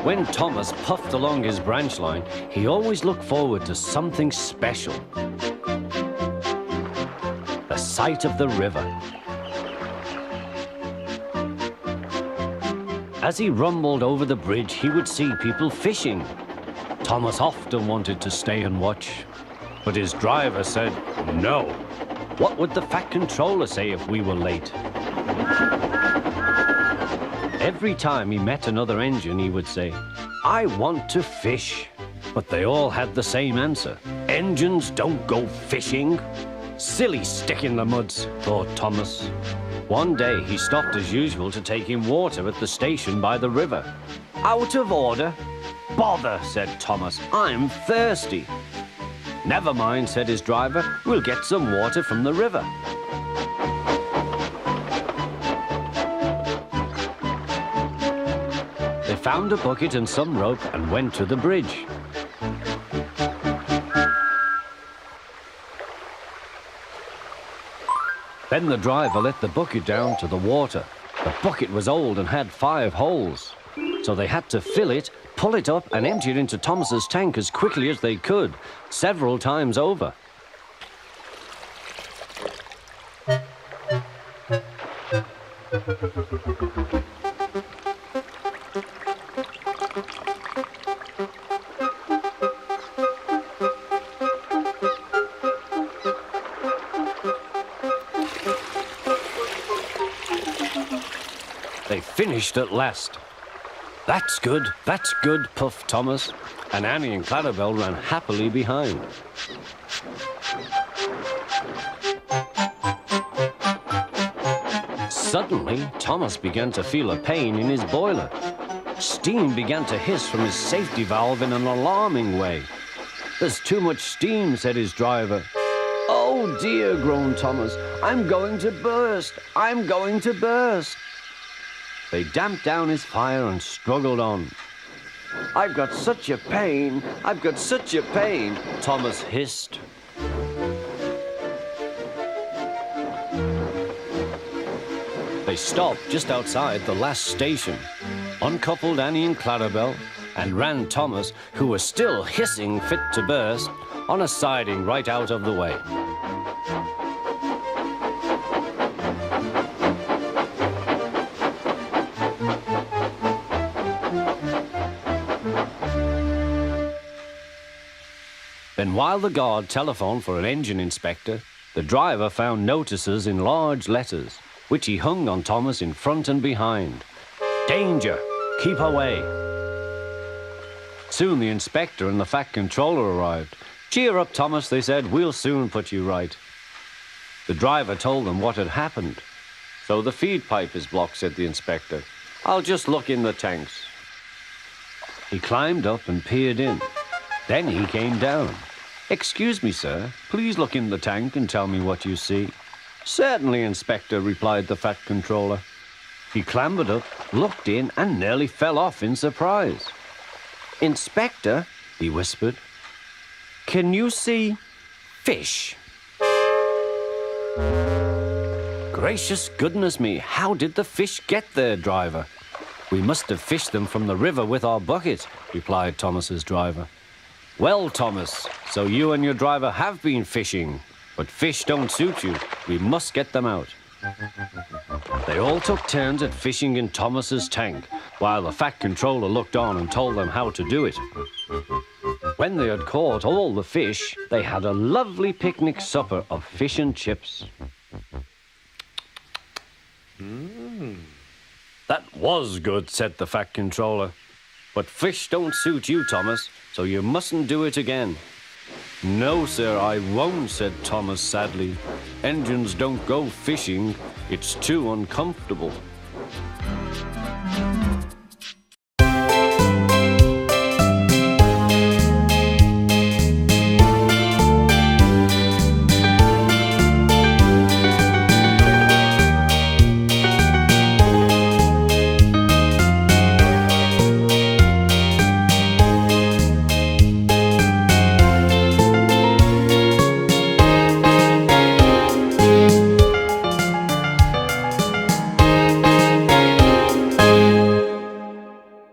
When Thomas puffed along his branch line, he always looked forward to something special. The sight of the river. As he rumbled over the bridge, he would see people fishing. Thomas often wanted to stay and watch, but his driver said no. What would the Fat Controller say if we were late? Every time he met another engine, he would say, "I want to fish." But they all had the same answer. "Engines don't go fishing." Silly stick in the muds, thought Thomas. One day he stopped as usual to take in water at the station by the river. "Out of order." "Bother," said Thomas, "I'm thirsty." "Never mind," said his driver, "we'll get some water from the river." They found a bucket and some rope and went to the bridge. Then the driver let the bucket down to the water. The bucket was old and had 5 holes, so they had to fill it, pull it up and empty it into Thomas's tank as quickly as they could, several times over. They finished at last. That's good, puffed Thomas, and Annie and Clarabelle ran happily behind. Suddenly, Thomas began to feel a pain in his boiler. Steam began to hiss from his safety valve in an alarming way. "There's too much steam," said his driver. "Oh dear," groaned Thomas, "I'm going to burst, I'm going to burst." They damped down his fire and struggled on. "I've got such a pain, I've got such a pain," Thomas hissed. They stopped just outside the last station, uncoupled Annie and Clarabelle, and ran Thomas, who was still hissing fit to burst, on a siding right out of the way. Then while the guard telephoned for an engine inspector, the driver found notices in large letters, which he hung on Thomas in front and behind. "Danger! Keep away!" Soon the inspector and the Fat Controller arrived. "Cheer up, Thomas," they said, "we'll soon put you right." The driver told them what had happened. "So the feed pipe is blocked," said the inspector. "I'll just look in the tanks." He climbed up and peered in. Then he came down. "Excuse me, sir, please look in the tank and tell me what you see." "Certainly, Inspector," replied the Fat Controller. He clambered up, looked in, and nearly fell off in surprise. "Inspector," he whispered, "can you see fish?" "Gracious goodness me, how did the fish get there, driver?" "We must have fished them from the river with our bucket," replied Thomas's driver. "Well, Thomas, so you and your driver have been fishing, but fish don't suit you. We must get them out." They all took turns at fishing in Thomas's tank, while the Fat Controller looked on and told them how to do it. When they had caught all the fish, they had a lovely picnic supper of fish and chips. "That was good," said the Fat Controller. "But fish don't suit you, Thomas, so you mustn't do it again." "No, sir, I won't," said Thomas sadly. "Engines don't go fishing. It's too uncomfortable."